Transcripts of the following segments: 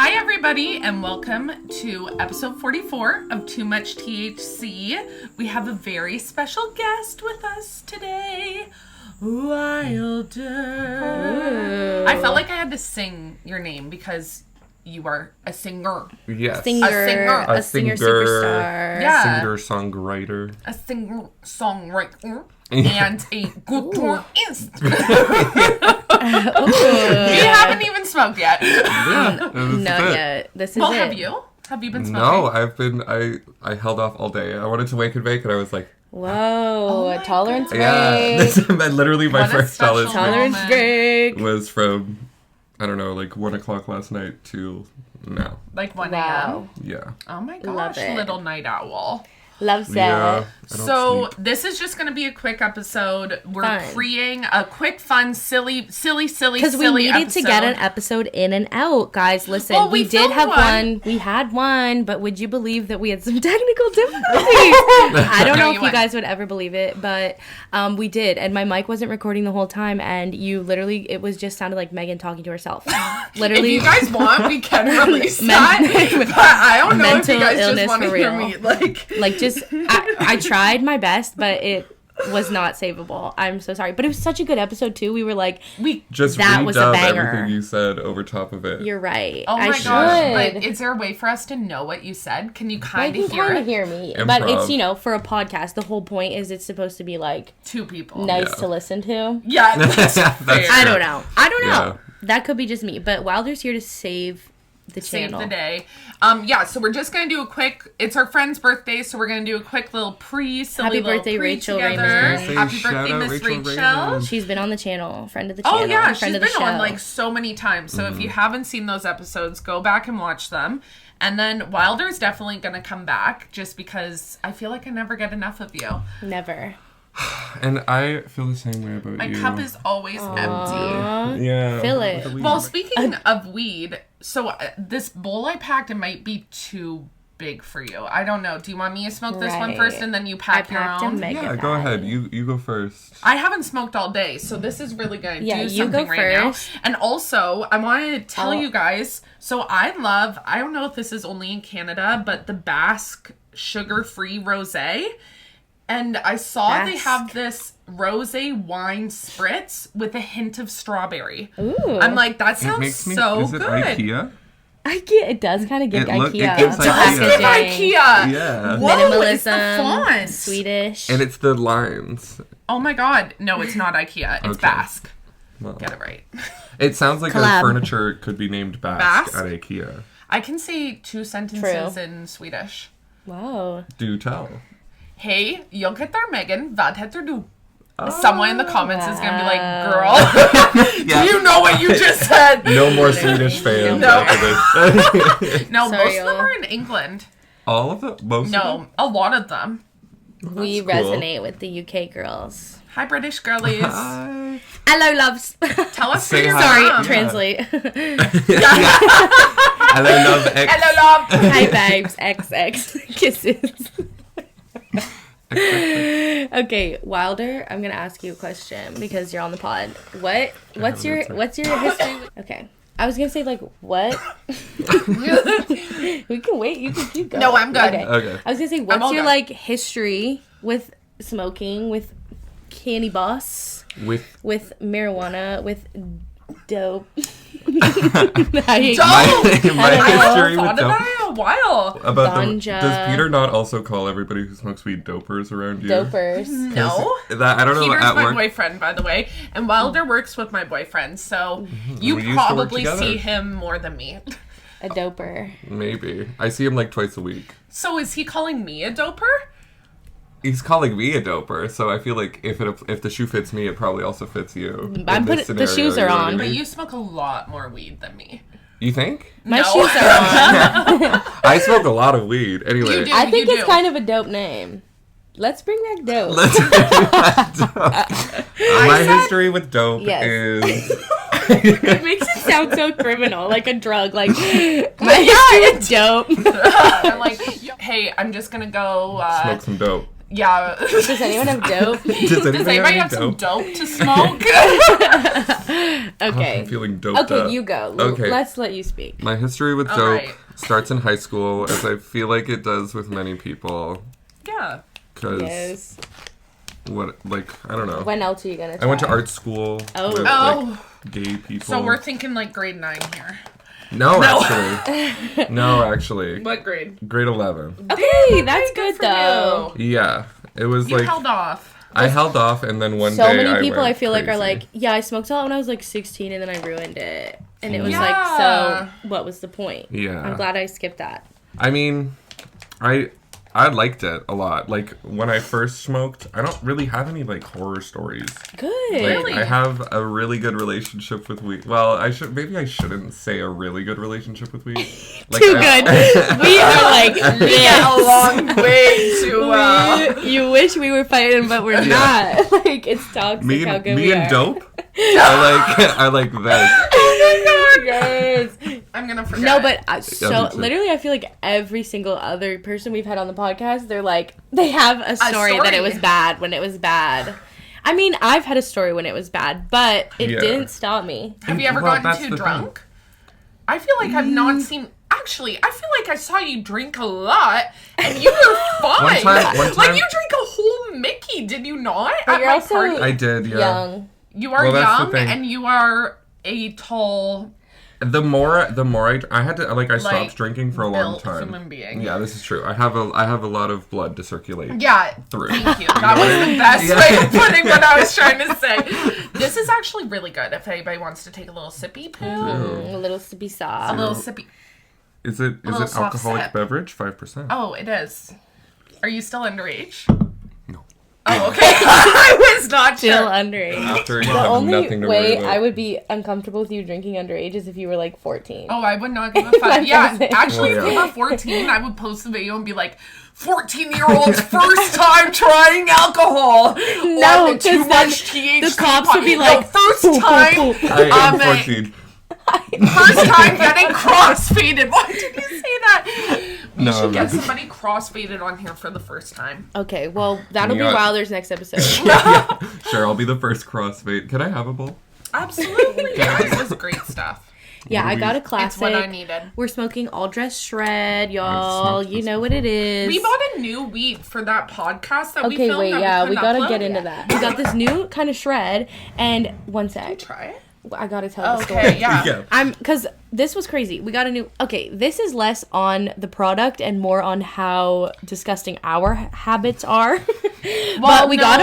Hi, everybody, and welcome to episode 44 of Too Much THC. We have a very special guest with us today, Wylder. I felt like I had to sing your name because you are a singer. Yes. A singer superstar. Yeah. Singer-songwriter. A singer-songwriter. And a guitarist. We haven't even smoked yet. Yeah, Not yet. This is well, it. have you? Have you been smoking? No, I held off all day. I wanted to wake and bake, and I was like, Whoa, a tolerance break. yeah. Literally my What a first special Tolerance moment. break. was from, I don't know, like 1 o'clock last night to now. Like 1 Wow. a.m.? Yeah. Oh my Love gosh, it. little night owl. Loves Yeah. that. I don't So sleep. this is just going to be a quick episode. We're Fun. creating a quick, fun, silly Because we needed to get an episode in and out, guys. Listen, Well, we we did filmed have one. one. We had one, but would you believe that we had some technical difficulties? I don't No, know you if you wouldn't. guys would ever believe it, but we did. And my mic wasn't recording the whole time, and you literally, it was just sounded like Megan talking to herself. Literally. If you guys want, we can release Men- that. But I don't know if you Mental guys just illness want to for hear real. me. Like just I tried my best, but it was not savable. I'm so sorry, but it was such a good episode too. We were like, Just that was a redub banger. everything you said over top of it. you're right. oh my I gosh. should. But is there a way for us to know what you said? Can you I kind can of hear kind it? of hear me, but Improv. it's, you know, for a podcast, the whole point is it's supposed to be like Two people. nice Yeah. to listen to. Yeah, that's fair. I don't know. Yeah. That could be just me, but Wylder's here to save the Save channel. the day. Yeah, so we're just going to do a quick, it's our friend's birthday, so we're going to do a quick little silly Happy little birthday, Rachel together. Raymond. Happy Shout birthday, out Miss Rachel Rachel. Raymond. She's been on the channel, friend of the channel. Oh yeah, she's friend been of the show. on like so many times. So if you haven't seen those episodes, go back and watch them. And then Wylder's definitely going to come back just because I feel like I never get enough of you. Never. And I feel the same way about My you. cup is always empty. Yeah. Fill it. With the Well, weed. speaking of weed, so this bowl I packed, it might be too big for you. I don't know. Do you want me to smoke this one Right. first and then you I pack your packed a own? mega Yeah, go bag. ahead. You go first. I haven't smoked all day, so this is really going to Yeah, do you something go right first. now. And also, I wanted to tell Oh. you guys, so I don't know if this is only in Canada, but the Basque sugar-free rosé. And I saw they Basque. have this rosé wine spritz with a hint of strawberry. Ooh. I'm like, that It sounds makes me. so Is it good. IKEA? It does kind of give It look- it IKEA. gives It does give packaging. IKEA. Yeah. Whoa, it's the Minimalism, font. Swedish. And it's the lines. Oh my god. No, it's not IKEA. It's Okay. Basque. Well, Get it right. it sounds like Collab. a furniture could be named Basque, Basque? at IKEA. I can say 2 sentences True. in Swedish. Wow. Do tell. Hej, jag heter Megan. Vad heter du? Someone in the comments is gonna be like, Wow. girl, Yeah. do you know what you just said? No more Swedish fans. No. after this. No, Sorry, most of them y'all. are in England. All of them? Most of them? No, a lot of them. We That's cool. resonate with the UK girls. Hi, British girlies. Hi. Hello, loves. Tell us Say where you're hi. Sorry, from. translate. Hello, love X. Hello, love. Hi, babes. XX. Kisses. Okay, Wylder, I'm gonna ask you a question because you're on the pod. What's your history? Okay, I was gonna say like what? We can wait. You can keep going. No, I'm good. Okay. I was gonna say all what's your good. like history with smoking, with cannabis, with marijuana, with dope. I- Dope! My I history haven't thought with of dope. that in a while. About Ganja. does Peter not also call everybody who smokes weed dopers around you? Dopers. No. That I don't know Peter's at my work. boyfriend, by the way, and Wilder works with my boyfriend, so you We used to work probably together. see him more than me. A doper. Maybe I see him like twice a week. So is he calling me a doper? He's calling me a doper, so I feel like if the shoe fits me, it probably also fits you. I'm in this putting- the scenario, shoes you are know what I on. But mean? you smoke a lot more weed than me. You think? My No. shoes are on. I smoke a lot of weed. Anyway, You do. I think You it's kind of a dope name. Let's bring back dope. my history with dope Yes. is It makes it sound so criminal, like a drug. Like my history with dope. I'm like, hey, I'm just gonna go smoke some dope. Yeah. Does anyone have dope? Does anybody have some dope to smoke? Okay. I'm feeling doped up. Okay, you go. Okay. Let's let you speak. My history with dope starts in high school, as I feel like it does with many people. Yeah. Because Yes. I don't know. When else are you gonna try? I went to art school with gay people. So we're thinking like grade 9 here. No, actually. What grade? Grade 11. Okay, that's good though. Yeah. It was You like... held off. I held off, and then one day So many people I feel crazy. like are like, yeah, I smoked a lot when I was like 16 and then I ruined it. And it was Yeah. like, so what was the point? Yeah. I'm glad I skipped that. I mean, I liked it a lot. Like, when I first smoked, I don't really have any, like, horror stories. Good. Like, Really? I have a really good relationship with weed. Well, maybe I shouldn't say a really good relationship with weed. Like, Too good. We are like, We get along way too well. You wish we were fighting, but we're not. Like, it's toxic Me how good and, we me are. and dope? I like that. Oh my god, yes. I'm gonna forget. No, but me too. literally, I feel like every single other person we've had on the podcast, they're like, they have a story that it was bad when it was bad. I mean, I've had a story when it was bad, but it didn't stop me. Have you ever Well, gotten that's too the drunk? I feel like I've not seen... Actually, I feel like I saw you drink a lot, and you were fine. One time- Like, you drank a whole Mickey, did you not? But At you're my also party? I did, yeah. Young. You are Well, that's the young, thing. and you are a tall, The more I had to, like, I stopped like, drinking for a long built time. human being. Yeah, this is true. I have a lot of blood to circulate. Yeah, Through. thank you. That was the best way of putting what I was trying to say. This is actually really good if anybody wants to take a little sippy poo. A little sippy A sauce. little sippy... Is it little soft alcoholic sip. beverage? 5%. Oh, it is. Are you still underage? No. Oh, okay. I was not Still sure. underage. After you The have only nothing to worry way about. I would be uncomfortable with you drinking underage is if you were like 14. Oh, I would not give a fuck. Yeah, That's it. actually, Oh, if yeah. we were 14, I would post the video and be like, 14-year-old's first time trying alcohol. No, Or too 'cause much then THC. the cops would be No, like, first time, I am 14. first time getting crossfaded. Why did you say that? We No, should I'm get not. somebody crossfaded on here for the first time. Okay, well, that'll You be got- Wilder's next episode. Sure, I'll be the first crossfade. Can I have a bowl? Absolutely. Yeah, it was great stuff. Yeah, I got a It's classic. what I needed. We're smoking all dress shred, y'all. smoked You know what it is. We bought a new weed for that podcast that we Okay, filmed. wait, that yeah, we couldn't gotta upload. get into that. We got this new kind of shred, and one sec. Try it. I gotta tell the story. Okay, yeah. Yeah. Because this was crazy. We got a new. Okay, this is less on the product and more on how disgusting our habits are. But we got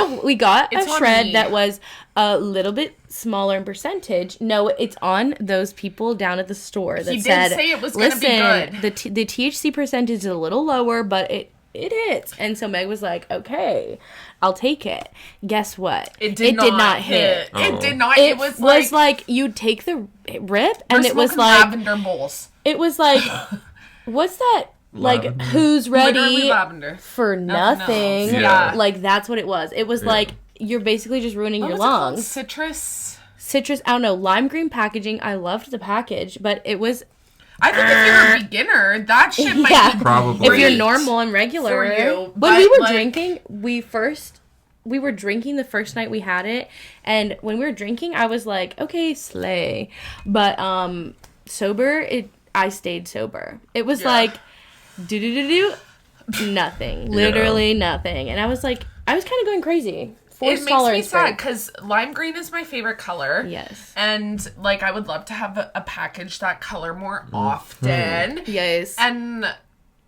it's a on shred me. that was a little bit smaller in percentage. No, it's on those people down at the store that He did said, say it was gonna be "Listen, good." the THC percentage is a little lower, but it hits." And so Meg was like, "Okay, I'll take it." Guess what? It did not hit. Oh. It did not. It was like you take the rip, and we're it was smoking like lavender bowls. it was like, what's that? Like, Lavender. who's Literally ready lavender. for nothing? else. Yeah. Like, that's what it was. It was like, you're basically just ruining What your was it called? lungs. Citrus. Citrus, I don't know, lime green packaging. I loved the package, but it was, I think if you're a beginner, that shit might Yeah. be Probably. if you're great normal and regular. for you. When but, we were like, drinking, we were drinking the first night we had it, and when we were drinking, I was like, okay, slay. But sober, I stayed sober. It was Yeah. like nothing, literally nothing, and I was like, I was kind of going crazy. It Forced makes me tolerance sad break. because lime green is my favorite color. Yes. And like I would love to have a package that color more often. Yes. And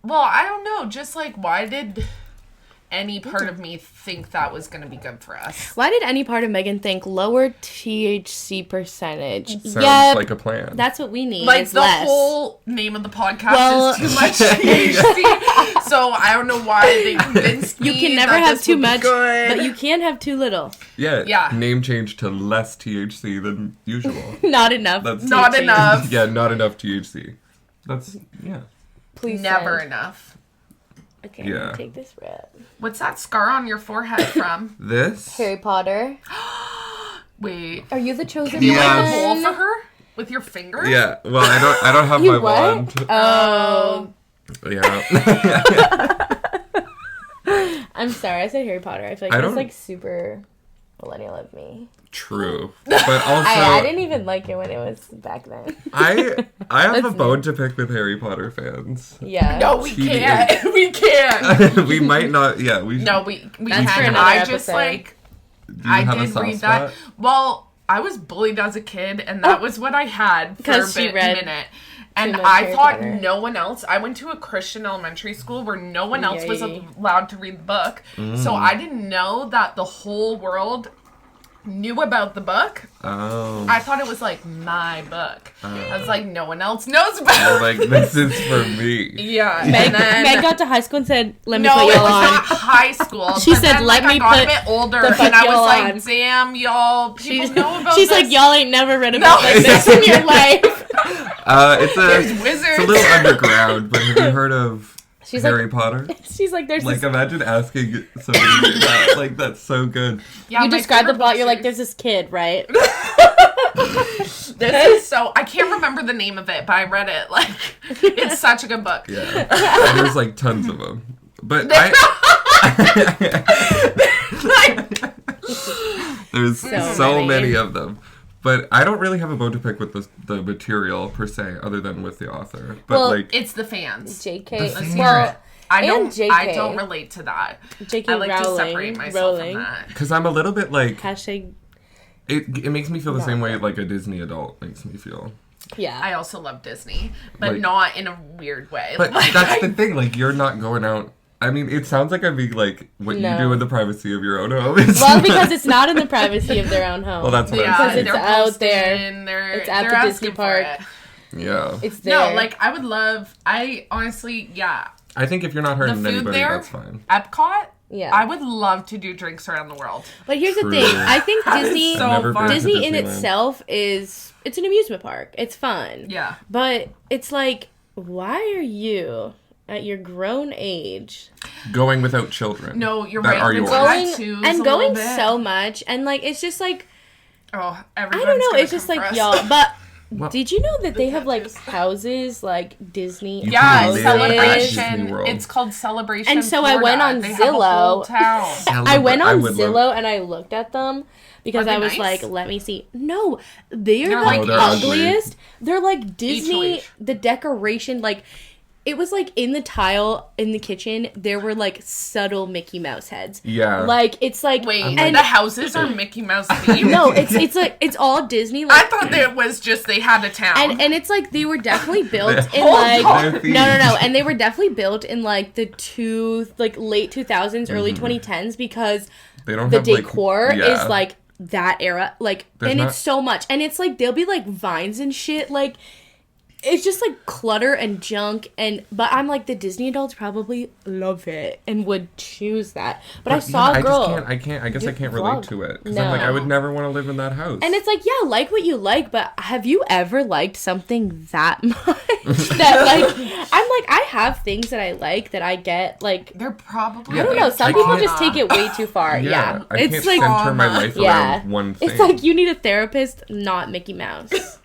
well, I don't know, just like why did any part of me think that was going to be good for us? Why did any part of Megan think lower THC percentage? Sounds Yep, like a plan. that's what we need. Like is the less. whole name of the podcast Well- is too much THC. So I don't know why they convinced me You can never that have this too would be much, good. but you can have too little. Yeah. Name change to less THC than usual. Not enough. That's Not THC. enough. Yeah, not enough THC. That's Please Never send. enough. Okay, I'm Yeah. gonna take this rip. What's that scar on your forehead from? this. Harry Potter. Wait. Are you the chosen Can you Yeah. light a one? bowl for her? With your finger? Yeah. Well, I don't have You my what? wand. Oh. Yeah. I'm sorry, I said Harry Potter. I feel like I that's don't- like super millennial of me. True. But also... I didn't even like it when it was back then. I have a That's bone to pick with Harry Potter fans. Yeah. No, we Teenage. can't. We can't. We might not... Yeah, we... No, we That's for can't. another I just, episode. like... Do you I have a did soft read spot? that. Well, I was bullied as a kid, and that was what I had for a 'Cause she read minute. And much I Harry thought Potter. no one else. I went to a Christian elementary school where no one else was Yay. allowed to read the book. So I didn't know that the whole world knew about the book. Oh. I thought it was like my book. I was like, no one else knows about You're it. like, this is for me. Yeah. Meg, and then, Meg got to high school and said, let me no, put it y'all was on. not high school. She but said, then, "Let like, me I got put a bit older, the and fuck I was y'all like, on." damn, y'all, people know about She's this. like, y'all ain't never read a No. book like this in your life. There's It's wizards. a little underground, but have you heard of She's Harry like, Potter? she's like, there's Like, this. imagine asking somebody that. Like, that's so good. Yeah, You my describe the favorite plot, you're like, book there's this kid, right? series. This is so... I can't remember the name of it, but I read it. Like, it's such a good book. Yeah. And there's, like, tons of them. But there's So so many. many of them. But I don't really have a bone to pick with the material, per se, other than with the author. But, Well, like... It's the fans. JK. The Well, I and don't. JK. I don't relate to that. JK I like Rowling. to separate myself Rowling. from that. Because I'm a little bit, like... Hashtag, It makes me feel the Not same way, good. like, a Disney adult makes me feel. yeah. I also love Disney, but Like- not in a weird way. But Like, that's the thing, like, you're not going out... I mean, it sounds like I'm being, like, what you No. do in the privacy of your own home. It's Well, not- because it's not in the privacy of their own home. Well, that's what yeah, I'm Because saying. it's they're out posting, there. They're, It's at they're the asking Disney for park. it. Yeah. It's there. No, like I would love. I honestly, yeah, I think if you're not hurting the food anybody, there, that's fine. Epcot. Yeah. I would love to do drinks around the world. But here's True. the thing. I think That is Disney... so I've never fun. been to Disney in Disneyland. itself it's an amusement park. It's fun. Yeah. But it's like, why are you at your grown age Going without children. No, you're that right. Are The yours. going tattoos and a going little bit. so much and like it's just like Oh, I everyone's don't know, gonna it's just come like for us. y'all. But Well- did you know that they have like tattoos. houses like Disney You Yeah, can live at celebration. Disney World. It's called Celebration. And so I went Florida. on They have a whole Zillow. town. I went on would Zillow love- and I looked at them because Are they I was nice? like, let me see. No, they're They're the like- Oh, they're ugly. ugliest. They're like Disney, each. the decoration, like it was like in the tile in the kitchen, there were like subtle Mickey Mouse heads. Yeah. Like it's like Wait, and the houses are Mickey Mouse themed? no, it's like it's all Disney I like thought that it was just they had a town. and it's like they were definitely built in Hold like on. no, and they were definitely built in like the late 2000s, early Mm-hmm. 2010s because They don't the have, like- decor yeah. is like that era, like, There's and not- it's so much, and it's like there'll be like vines and shit, like it's just like clutter and junk, and but I'm like the Disney adults probably love it and would choose that, but I saw a girl. I guess I do can't vlog. relate to it because I'm like, I No. would never want to live in that house. And it's like, yeah, like what you like, but have you ever liked something that much? That, like, I'm like, I have things that I like that I get, like, They're probably. I don't know, some I people can't- just take it way too far. Yeah. I It's can't like, center my life yeah. around one thing. It's like you need a therapist, not Mickey Mouse.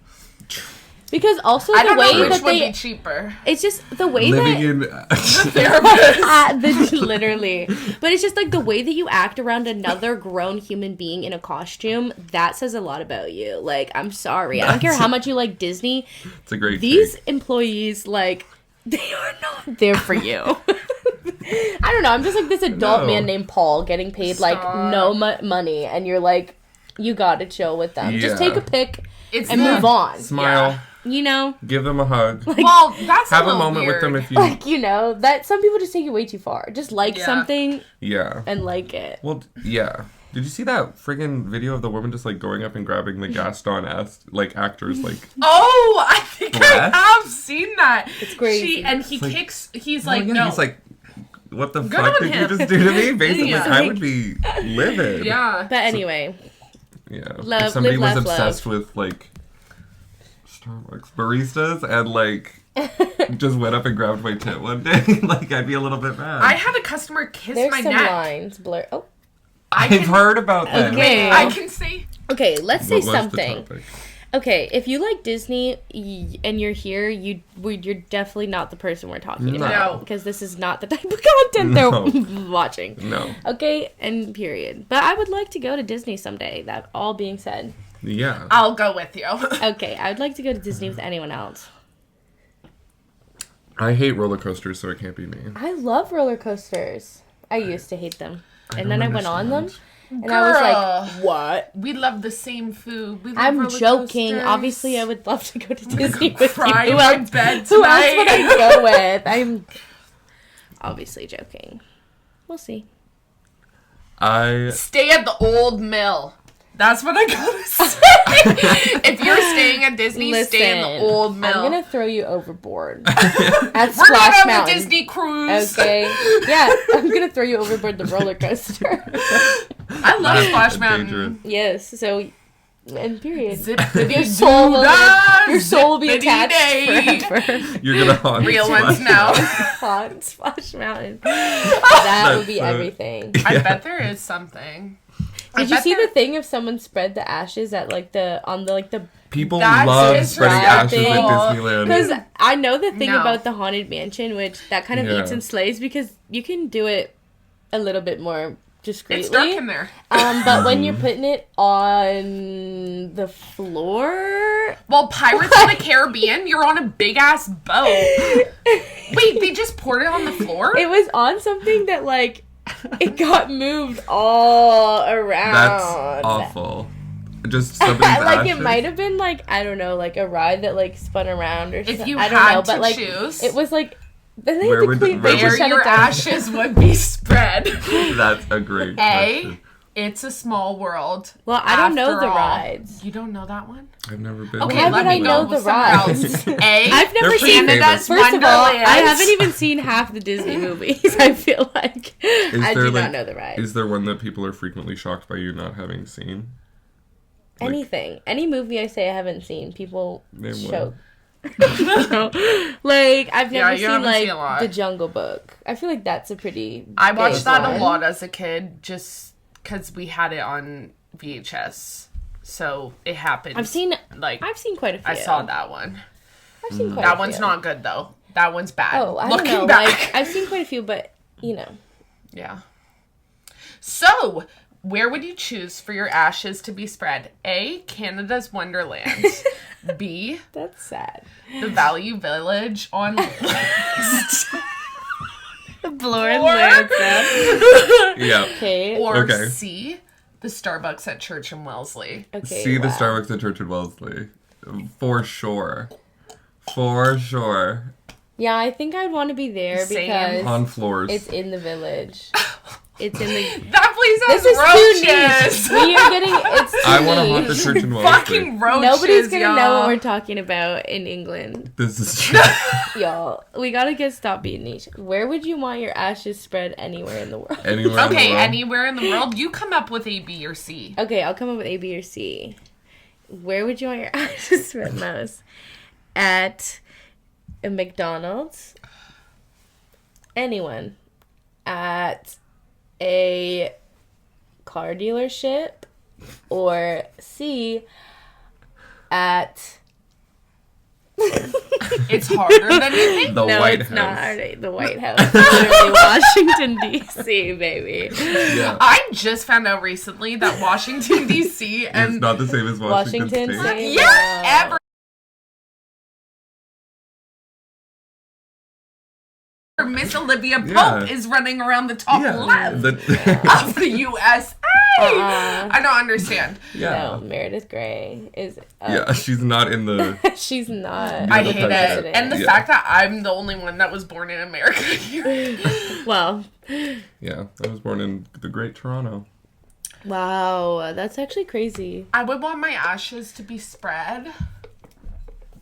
Because also I the don't know way which that would they, be cheaper. it's just the way living that in literally, but it's just like the way that you act around another grown human being in a costume. That says a lot about you. Like, I'm sorry, I don't care how much you like Disney. it's a great These take. employees, like, they are not there for you. I don't know. I'm just like this adult No. man named Paul getting paid like Stop. no money, and you're like, you gotta chill with them. Just Yeah. take a pic It's and the- move on. Smile, You know, give them a hug, Well, that's have a little moment weird. with them if you. like you know that some people just take it way too far. Just like Yeah. something Yeah. and like it. Well, yeah. Did you see that friggin' video of the woman just like going up and grabbing the Gaston like actors like? Oh, I think I Breath? have seen that. It's crazy. And he It's like- kicks. He's Well, like, yeah, no. he's like, what the Good fuck on did him. you just do to me? Basically, Yeah. I would be livid. yeah. But anyway, Yeah. Love- if somebody live, was laugh, obsessed with like Starbucks baristas and like just went up and grabbed my tit one day, like I'd be a little bit mad. I had a customer kiss there's my some neck. lines blur. Oh, I I've can, heard about that. Okay. I can say. okay. Let's say What was the something. topic? Okay, if you like Disney and you're here, you're definitely not the person we're talking about. No. Because this is not the type of content they're watching. No. Okay, and period. But I would like to go to Disney someday, that all being said. Yeah. I'll go with you. Okay, I would like to go to Disney with anyone else. I hate roller coasters, so it can't be me. I love roller coasters. I used to hate them. And then I went on them. And Girl, I was like, what? We love the same food. We love I'm roller joking. coasters. Obviously, I would love to go to Disney with you. Cry Who in my else, bed who else would tonight. I go with? I'm obviously joking. We'll see. Stay at the old mill. That's what I gotta say. If you're staying at Disney, stay in the old mill. I'm gonna throw you overboard at We're Splash going on Mountain. a Disney cruise. Okay. Yeah, I'm gonna throw you overboard the roller coaster. I love Splash Mountain. Dangerous. Yes. So, and period. Your Your soul will be attached forever. You're gonna haunt Real Splash ones now. On Splash Mountain. That would be so- everything. I bet there is something. Did you see the thing of someone spread the ashes at like the People That's love his spreading right ashes thing. at Disneyland. because I know the thing No. about the Haunted Mansion, which that kind of Yeah. eats and slays because you can do it a little bit more discreetly. It's dark in there. But when you're putting it on the floor, Well, Pirates of the Caribbean, you're on a big ass boat. Wait, they just poured it on the floor? it was on something that like it got moved all around. That's awful. Just somebody's Like ashes. it might have been like I don't know, like a ride that like spun around or something. you I don't had know, to but like choose, it was like then they Where had to would- clean. where They would- just where shut your it down. ashes would be spread. That's a great A, question. it's a small world. Well, I don't know After the all. rides. You don't know that one? I've never been. Okay, Why let would me I go know with the something rides? else. A, I've never They're seen pretty Canada's famous. First of all, Wonderland. I haven't even seen half the Disney movies. I feel like I there, do like- not know the rides. Is there one that people are frequently shocked by you not having seen? Like- Anything, any movie I say I haven't seen, people Name one. choke. Like I've Yeah, never you seen haven't like seen a lot. The Jungle Book. I feel like that's a pretty. I watched big that one. a lot as a kid just because we had it on VHS. So it happened. I've seen quite a few. I saw that one. I've seen quite That a one's few. not good though. That one's bad. Oh, I Looking don't know. back. Like I've seen quite a few, but you know. Yeah. So, where would you choose for your ashes to be spread? A, Canada's Wonderland. B, That's sad. the Value Village on Lauren Yeah. Okay. or Okay. C, the Starbucks at Church and Wellesley. Okay. See the wow. Starbucks at Church and Wellesley. For sure. For sure. Yeah, I think I'd want to be there Same. because On floors. it's in the village. It's in the. That place This has is roaches. too niche. We are getting. It's too I want to haunt the niche. Church and Wellesley. Fucking roaches. Nobody's gonna y'all. know what we're talking about in England, This is true. y'all. We gotta stop being niche. Where would you want your ashes spread anywhere in the world? Anywhere in the Okay, world. anywhere in the world, you come up with A, B, or C. Okay, I'll come up with A, B, or C. Where would you want your ashes spread most? At a McDonald's? Anyone? At a car dealership? Or C, at... It's harder than you think. The no, White it's House. not. The White House. Literally Washington, D.C., baby. Yeah. I just found out recently that Washington, D.C. It's and not the same as Washington, Washington State. State. yeah, ever Miss Olivia Pope Yeah. is running around the top Yeah. left The- of the USA. I don't understand. yeah. No, Meredith Grey is... Yeah, she's not in the... She's not. Yeah, I the hate it. president. And the Yeah. fact that I'm the only one that was born in America here. Well, Yeah, I was born in the Great Toronto. wow, that's actually crazy. I would want my ashes to be spread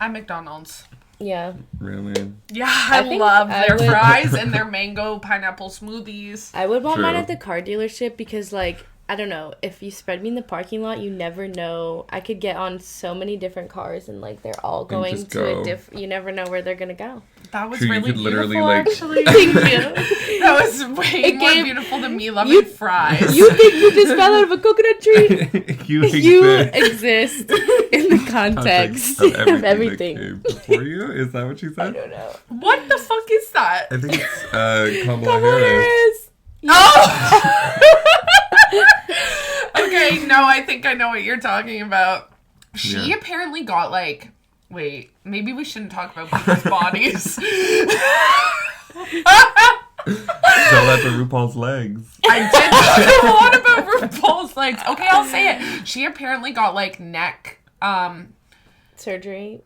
at McDonald's. Yeah. Really? Yeah, I I think love I their would- fries and their mango pineapple smoothies. I would want mine True. at the car dealership because, like, I don't know, if you spread me in the parking lot, you never know. I could get on so many different cars and like they're all going to a different. You never know where they're gonna go. That was True, you really could beautiful, literally, like- actually. Thank you. That was way more beautiful than me loving fries. You think you just fell out of a coconut tree? You exist in the context of everything. That came before you? Is that what she said? I don't know. What the fuck is that? I think it's Kamala Harris. Oh! Okay, no, I think I know what you're talking about. She apparently got like... Wait, maybe we shouldn't talk about people's bodies. Tell that to RuPaul's legs. I did talk a lot about RuPaul's legs. Okay, I'll say it. She apparently got like neck... surgery.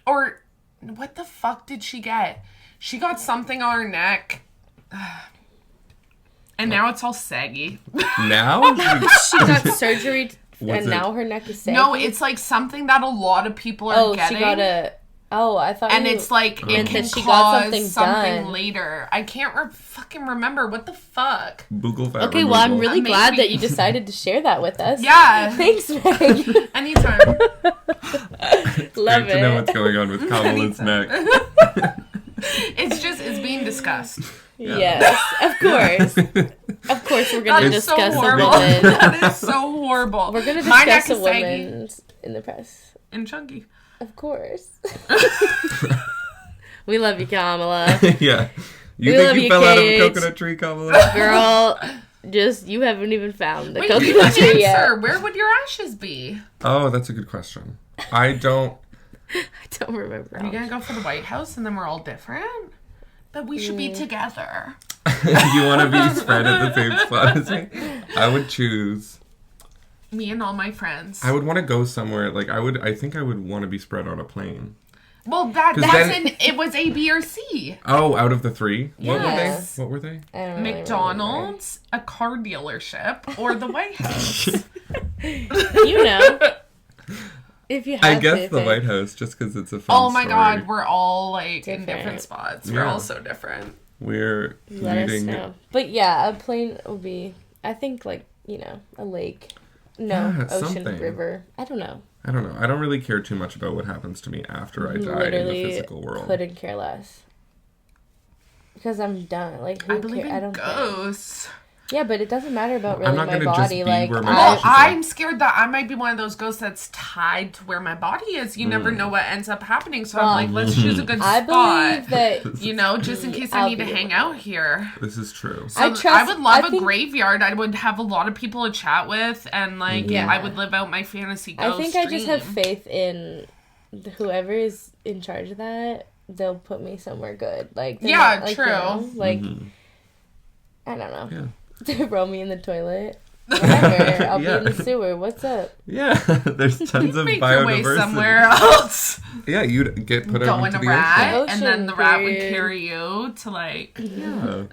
Or what the fuck did she get? She got something on her neck. And now it's all saggy. Now? She got surgery and now her neck is saggy? No, it's like something that a lot of people are getting. She got a... Oh, I thought and it's like, it can she cause got something done. later. I can't fucking remember. What the fuck? Buccal fat Okay, removal. well, I'm really glad that you decided to share that with us. Yeah. Thanks, Meg. Anytime. Love Great to know what's going on with Kamala's neck. It's being discussed. Yeah. Yes, of course. Of course, we're going to discuss a woman. That is so horrible. We're going to My neck discuss is a woman in the press. And chunky. Of course. We love you, Kamala. Yeah. You We think love you you, fell out of a Kate. coconut tree, Kamala? Girl, you haven't even found the Wait, you coconut didn't tree yet. answer. Where would your ashes be? Oh, that's a good question. I don't... I don't remember. Are you gonna go for the White House and then we're all different? But we should be together. You want to be spread at the same spot as me? I would choose... Me and all my friends. I would want to go somewhere, like, I think I would want to be spread on a plane. Well, it was A, B, or C. Oh, out of the three? Yes. What were they? I don't really McDonald's, a car dealership, or the White House. You know. If you have I to guess the pick. White House, just because it's a fun Oh my story. god, we're all like in Different. different spots. We're Yeah. all so different. We're Let us leading... know. But yeah, a plane would be, I think, like, you know, a lake. No, Yeah, ocean, something. river. I don't know. I don't know. I don't really care too much about what happens to me after I die in the physical world. Couldn't care less. Because I'm done. Like, who I believe cares? I in don't care. ghosts. Yeah, but it doesn't matter about really I'm not my gonna just body. be Like, where my Well, ashes are. I'm scared that I might be one of those ghosts that's tied to where my body is. You never know what ends up happening. So I'm like, let's choose a good I spot. believe that You know, just in case I I'll need to be hang able out here. This is true. So I I trust- would love I a think- graveyard. I would have a lot of people to chat with, and like Yeah. I would live out my fantasy I ghost think I just have dream. faith in whoever is in charge of that. They'll put me somewhere good. Like, they're Yeah, not, like, true. You know, like, Mhm. I don't know. Yeah. Throw me in the toilet. Whatever. I'll Yeah. be in the sewer. What's up? Yeah, there's tons of Make your way biodiversity. somewhere else. Yeah, you'd get put Go out in into a the rat, ocean. and then the rat would Period. carry you to like ocean.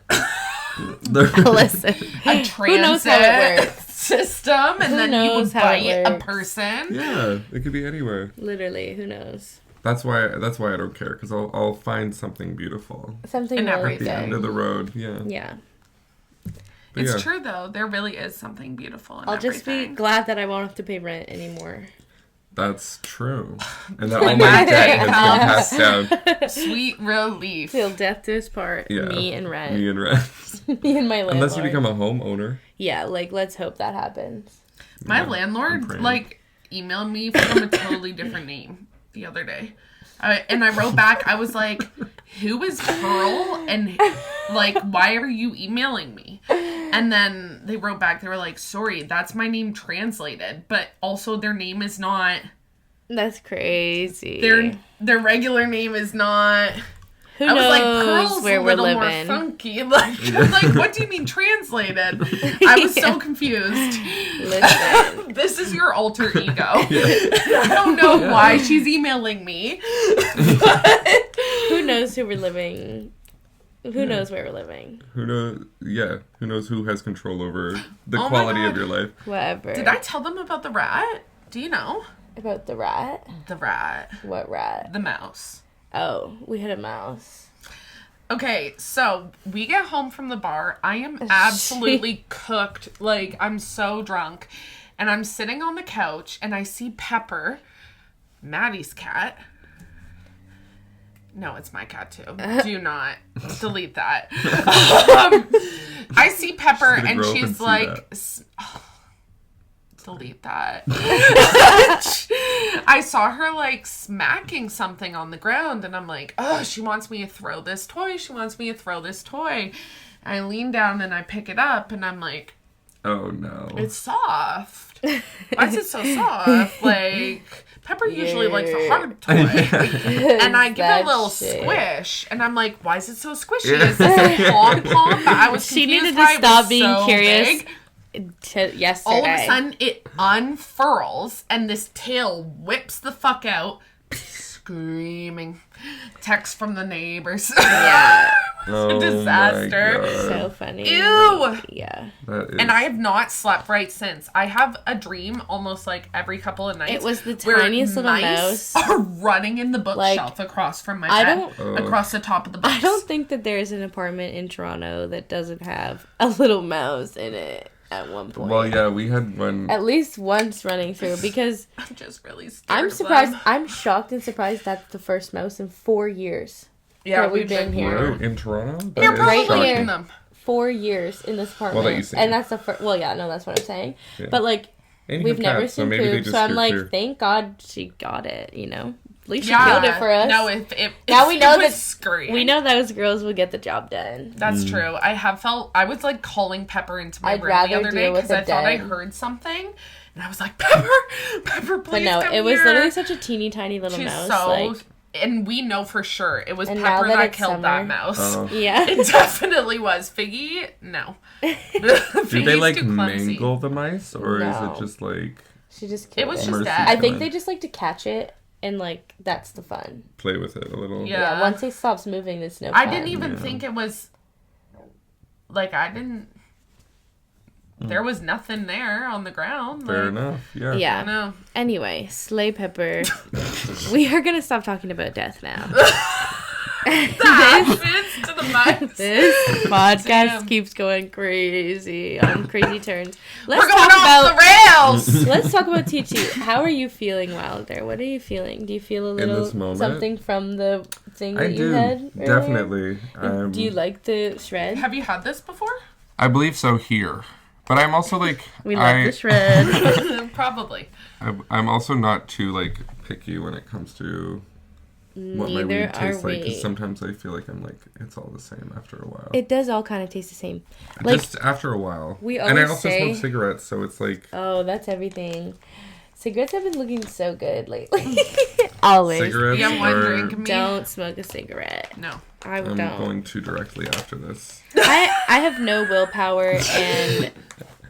Listen. a Who knows how it transit works? system, and Who then you knows would how it bite a works? person. Yeah, it could be anywhere. Literally, who knows? That's why I don't care, because I'll find something beautiful Something In really at the everything. end good. of the road. Yeah. Yeah. But It's yeah. true though. There really is something beautiful in I'll just be everything. glad that I won't have to pay rent anymore. That's true. And that When all my that debt day has been comes. passed down. Sweet relief. Till death do us part. Yeah. Me and rent. Me and rent. Me and my landlord. Unless you become a homeowner. Yeah, like, let's hope that happens. My Yeah, I'm landlord praying. like emailed me from a totally different name the other day. And I wrote back, I was like, who is Pearl? And like, why are you emailing me? And then they wrote back, they were like, sorry, that's my name translated. But also their name is not, That's crazy. their regular name is not. Who I was knows like, Pearl's where a we're little more living? funky. Like, what do you mean translated? I was so confused. Listen. This is your alter ego. I don't know why she's emailing me. Who knows who we're living? Who knows where we're living? Who knows? Yeah. Who knows who has control over the Oh my quality of God. your life? Whatever. Did I tell them about the rat? Do you know? About the rat? The rat. What rat? The mouse. Oh, we had a mouse. Okay, so we get home from the bar. I am absolutely cooked. Like, I'm so drunk. And I'm sitting on the couch, and I see Pepper, Maddie's cat. No, it's my cat, too. Do not delete that. I see Pepper, and she's like... delete that. I saw her like smacking something on the ground, and I'm like, oh, she wants me to throw this toy. She wants me to throw this toy. I lean down and I pick it up, and I'm like, oh no, it's soft. Why is it so soft? Like, Pepper usually likes a hard toy. And I give it a little squish, and I'm like, why is it so squishy? Is this a pom-pom? I was confused. She needed to stop being curious. Big. Yesterday. All of a sudden, it unfurls, and this tail whips the fuck out, screaming. Text from the neighbors. Yeah. It was a disaster. So funny. Ew. Yeah. And I have not slept right since. I have a dream almost like every couple of nights. It was the tiniest little mouse are running in the bookshelf across from my bed, across the top of the books. I don't think that there's an apartment in Toronto that doesn't have a little mouse in it. At one point. Well, yeah, we had one. At least once running through, because I'm just really scared. I'm surprised. I'm shocked and surprised that's the first mouse in 4 years. Yeah, we've been here. In Toronto? You're probably eating them. 4 years in this apartment. Well, that you see. And that's the first. Well, yeah, no, that's what I'm saying. Yeah. But like, we've never seen poop, so I'm like, thank God she got it. You know, at least she killed it for us. No, now we know that screaming. We know those girls would get the job done. That's true. I was like calling Pepper into my room the other day because I thought I heard something, and I was like, Pepper, please. But no, it was literally such a teeny tiny little mouse. And we know for sure it was Pepper that killed that mouse. Oh. Yeah, it definitely was. Figgy, no. Do they like mangle the mice, or is it just like she just killed it? Was just dead. I think they just like to catch it. And, like, that's the fun. Play with it a little. Yeah, once it stops moving, it's no fun. I didn't even think it was... Like, there was nothing there on the ground. Fair enough, yeah. Yeah. I know. Anyway, Slay Pepper. We are going to stop talking about death now. This podcast keeps going crazy on crazy turns. We're going off the rails. Let's talk about Teachy. How are you feeling, Wylder? What are you feeling? Do you feel a little something from the thing that you had earlier? Definitely. Do you like the shred? Have you had this before? I believe so here. But I'm also like... We love the shred. Probably. I'm also not too like picky when it comes to... what my weed tastes like, because sometimes I feel like I'm like, it's all the same after a while. It does all kind of taste the same. Like, just after a while. And I also smoke cigarettes, so it's like... Oh, that's everything. Cigarettes have been looking so good lately. Always. Cigarettes Don't smoke a cigarette. No. I'm going to directly after this. I have no willpower, and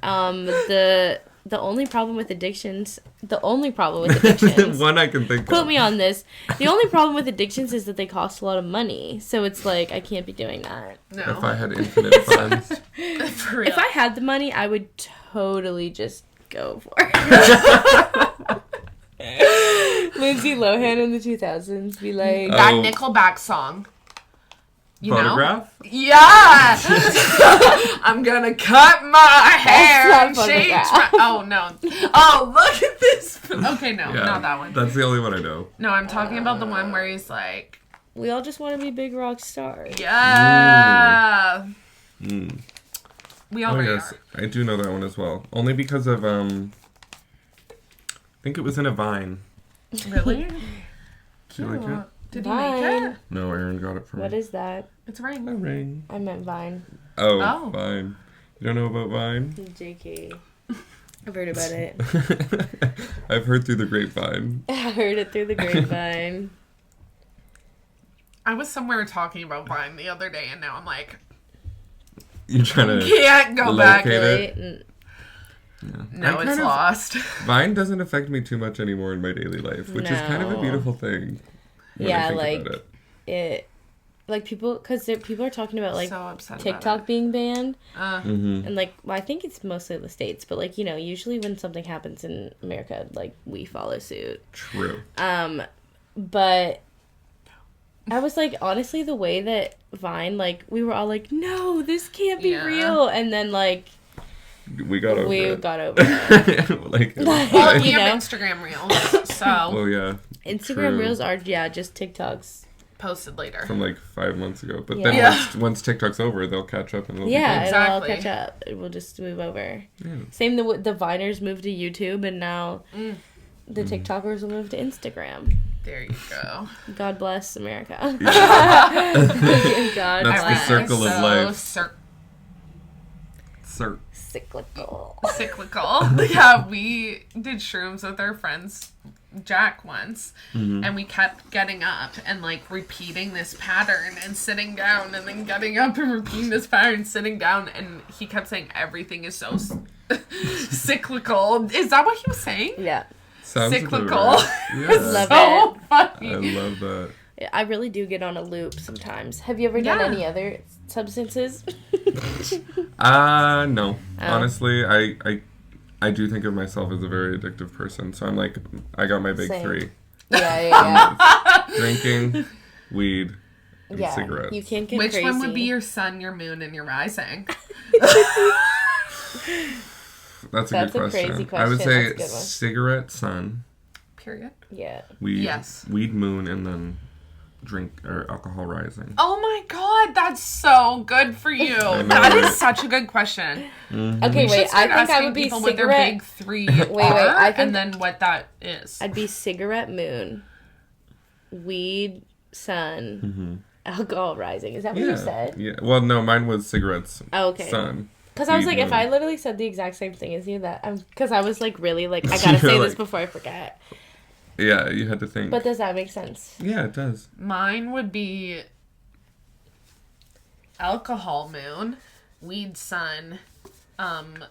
the only problem with addictions... The one I can think of. Quote me on this. The only problem with addictions is that they cost a lot of money. So it's like, I can't be doing that. No. If I had infinite funds. For real. If I had the money, I would totally just go for it. Lindsay Lohan in the 2000s be like... That Nickelback song. You Photograph? Know? Yeah! I'm gonna cut my hair and change my... Oh, no. Oh, look at this. Okay, no, not that one. That's the only one I know. No, I'm talking about the one where he's like... We all just want to be big rock stars. Yeah! We all yes, I do know that one as well. Only because of, I think it was in a Vine. Really? Do you like it? Did he make it? No, Aaron got it for me. What is that? It's a ring. A ring. I meant Vine. Oh, Vine. You don't know about Vine? JK. I've heard about it. I've heard through the grapevine. I heard it through the grapevine. I was somewhere talking about Vine the other day, and now I'm like... You're trying to can't go back. It? Yeah. No, it's lost. Vine doesn't affect me too much anymore in my daily life, which is kind of a beautiful thing. Yeah, like it, like people, because people are talking about like so TikTok being banned, and like I think it's mostly the States, but like usually when something happens in America, like we follow suit. True. But I was like, honestly, the way that Vine, like, we were all like, no, this can't be real. And then, like, we got over it. Like, well, you know, Instagram Reels. So. Oh, yeah. Instagram Reels are, just TikToks. Posted later. From, like, 5 months ago. But then once TikTok's over, they'll catch up and it'll be good. It'll all catch up. We'll just move over. Yeah. Same, the Viners moved to YouTube, and now the TikTokers will move to Instagram. There you go. God bless America. Yeah. God That's the circle of life. Cyclical. Yeah, we did shrooms with our friends, Jack, once, and we kept getting up and, like, repeating this pattern and sitting down and then getting up and repeating this pattern, sitting down, and he kept saying everything is so cyclical. Is that what he was saying? Yeah. Sounds cyclical. Yeah. Love so funny. I love that. I really do get on a loop sometimes. Have you ever done any other substances? No. Honestly, I do think of myself as a very addictive person. So I'm like, I got my big three. Yeah. Drinking, weed, and cigarettes. You can't get Which crazy. one would be your sun, your moon, and your rising? That's a good question. Crazy question. I would say cigarette, sun. Period. Yeah. Weed, moon, and then drink or alcohol rising. Oh my god, that's so good for you. That is such a good question. Okay, wait. I think I would be people cigarette. What their big three are, I think and then what that is. I'd be cigarette, moon, weed, sun, alcohol rising. Is that what you said? Yeah. Well, no, mine was cigarettes. Oh, okay. Sun. Because I was like, if I literally said the exact same thing as you, because I was like, really, like, I gotta say this before I forget. Yeah, you had to think. But does that make sense? Yeah, it does. Mine would be alcohol moon, weed sun,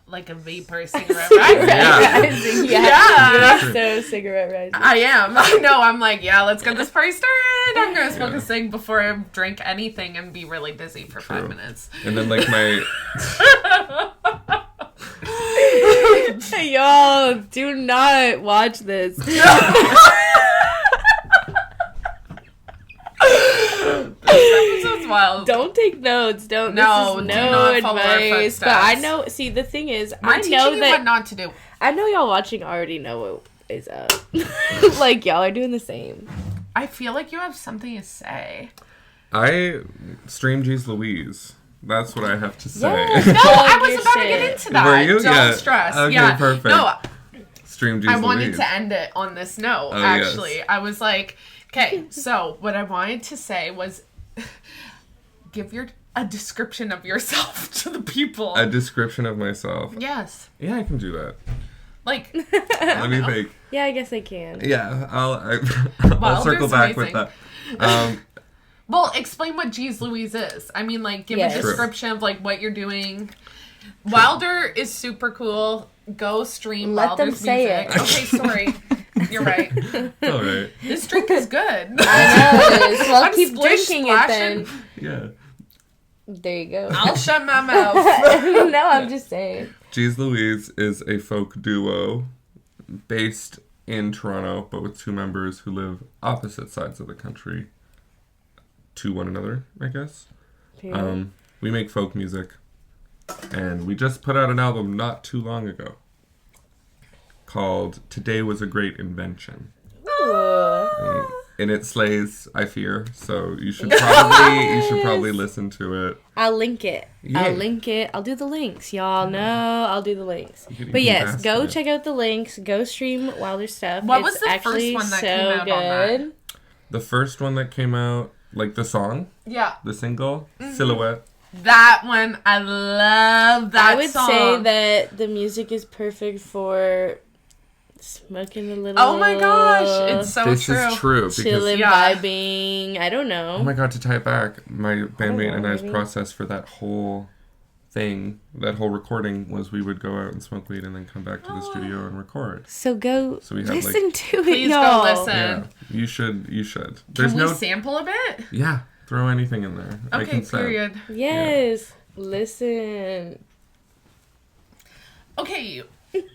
like a vapor cigarette rising. Yeah. You're so cigarette rising. I am. I know. I'm like, let's get this party started. I'm gonna smoke a cig before I drink anything and be really busy for 5 minutes. And then like my y'all do not watch this. This episode's wild. Don't take notes. This is no advice. But I know. See, the thing is, I know that what not to do. I know y'all watching already know what is up. Like y'all are doing the same. I feel like you have something to say. I stream G's Louise. That's what I have to say. Yes. No, I was about to get into that. Were you? Don't stress. Okay, perfect. No, stream G's Louise. I wanted to end it on this note, actually. Yes. I was like, okay, so what I wanted to say was give a description of yourself to the people. A description of myself? Yes. Yeah, I can do that. Like, let me think. Yeah, I guess I can. Yeah, I'll circle back with that. Well, explain what G's Louise is. I mean, like, give a description of, like, what you're doing. Wylder is super cool. Go stream Let Wylder's them say music. it. Okay, sorry. You're right. All right. This drink is good. I know it is. Well, I'm keep drinking it then. Yeah. There you go. I'll shut my mouth. No, I'm just saying. G's Louise is a folk duo based in Toronto, but with 2 members who live opposite sides of the country to one another, I guess. We make folk music, and we just put out an album not too long ago called Today Was a Great Invention. And it slays, I fear, so you should probably listen to it. I'll link it. Yeah. I'll do the links. Y'all know I'll do the links. But yes, go check out the links. Go stream Wylder stuff. What was the first one that came out on that? The first one that came out, like the song? Yeah. The single? Silhouette. That one, I love that I would song. say that the music is perfect for smoking a little. Oh my gosh, it's so this true. This is true. Chilling, vibing. I don't know. Oh my god, to tie it back, my bandmate and I's process for that whole thing, that whole recording, was we would go out and smoke weed and then come back to the studio and record. So go listen to it, Please y'all. go listen. Yeah, you should. Can we sample a bit? Yeah, throw anything in there. Okay, I can Yes, listen. Okay,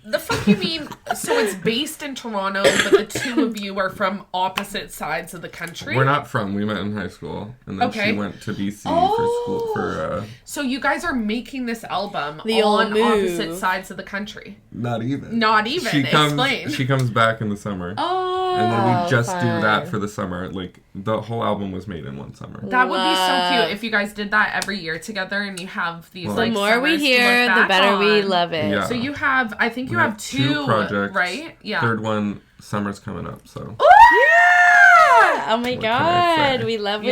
The fuck you mean? So it's based in Toronto, but the two of you are from opposite sides of the country? We're not from. We met in high school. And then she went to BC for school. So you guys are making this album The on old opposite move. sides of the country. Not even. Explain. She comes back in the summer. Oh. And then we just do fun. that for the summer. Like, the whole album was made in one summer. That would be so cute if you guys did that every year together and you have these, The more we summers to hear, look the back better we on. love it. Yeah. So you have, I think you We have two projects. right? Yeah. Third one, summer's coming up, so. Oh my What can I god. say? We love.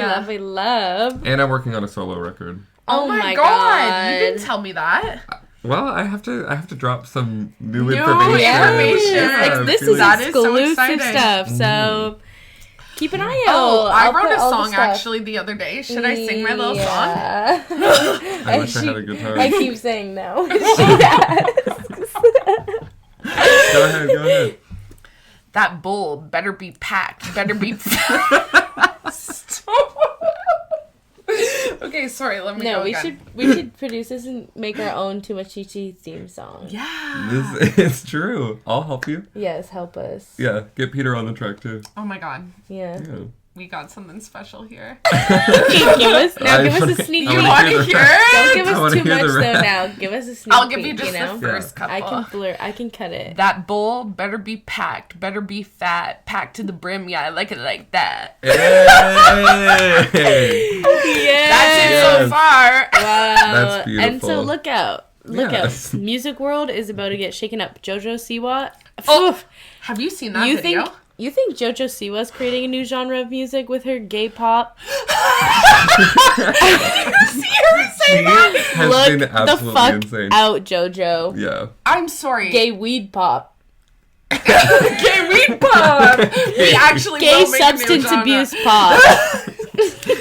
And I'm working on a solo record. Oh my god. You didn't tell me that. Well, I have to drop some new information. Yes. Like, this is That is so exclusive exciting. stuff, so keep an eye out. Oh, I I'll wrote put a all the song stuff. actually the other day. Should I sing my little song? I wish I had a guitar. I keep saying no. Go ahead. That bowl better be packed. Better be. Okay, sorry. Let me go again. we should produce this and make our own Too Much Chi theme song. Yeah. This is true. I'll help you. Yes, help us. Yeah, get Peter on the track too. Oh my god. Yeah. We got something special here. Okay, give us a sneak You peek. want to hear it? Don't give I us wanna too hear much the though rap. now. Give us a sneak I'll give you peek, just know? the first couple. I can cut it. That bowl better be packed. Better be fat. Packed to the brim. Yeah, I like it like that. Hey! Yeah. That's it so far. Wow. That's beautiful. And so look out. Yes. Music world is about to get shaken up. Jojo Siwa. Oh, have you seen that you video? You think Jojo Siwa's creating a new genre of music with her gay pop? See her say that? Has Look been the absolutely fuck insane. out, Jojo. Yeah. I'm sorry. Gay weed pop. Gay weed pop. We actually Gay will make a new substance genre. abuse pop.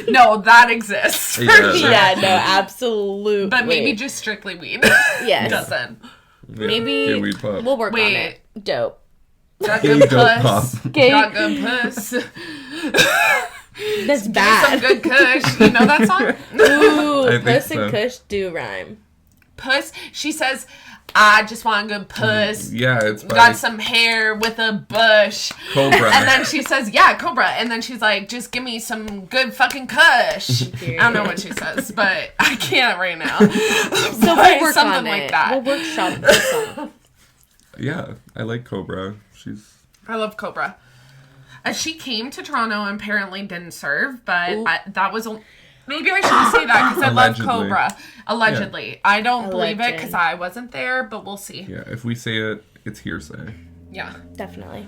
No, that exists. For Yeah. sure. Yeah, no, absolutely. But maybe just strictly weed. Yes. Doesn't. Yeah. Maybe Get weed pop. we'll work on Wait. it. Dope. Got Gay good dope puss. pop. Gay. Got good puss. That's Some bad. good kush. You know that song? Ooh, I think puss so. and kush do rhyme. Puss. She says, I just want good puss. Yeah, it's by Got some hair with a bush. Cobra. And then she says, yeah, Cobra. And then she's like, just give me some good fucking kush. I don't know what she says, but I can't right now. So we'll work something on like it. that. We'll workshop this song. Yeah, I like Cobra. She's I love Cobra. She came to Toronto and apparently didn't serve, but that was... Maybe I shouldn't say that because I love Allegedly. Cobra. Allegedly. Yeah. I don't believe it Alleged. because I wasn't there, but we'll see. yeah. If we say it, it's hearsay. Yeah. Definitely.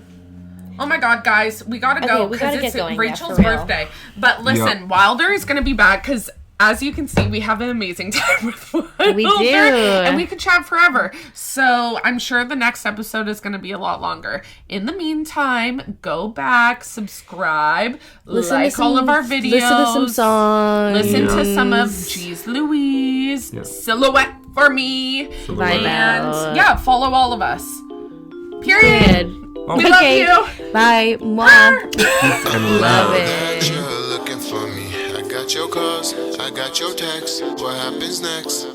Oh my god, guys, we gotta go we gotta because it's get going, yeah, Rachel's for real. birthday. But listen, Wylder is gonna be back because, as you can see, we have an amazing time with Wylder. We do. And we could chat forever. So I'm sure the next episode is gonna be a lot longer. In the meantime, go back, subscribe, like all of our videos. Listen to some songs. Listen to some of Geez Louise, Silhouette for Me, Silhouette. and yeah, follow all of us. Period. We love Okay. you. Bye. Mwah. Peace and Love love. it. You're looking for me. I got your calls, I got your texts. What happens next?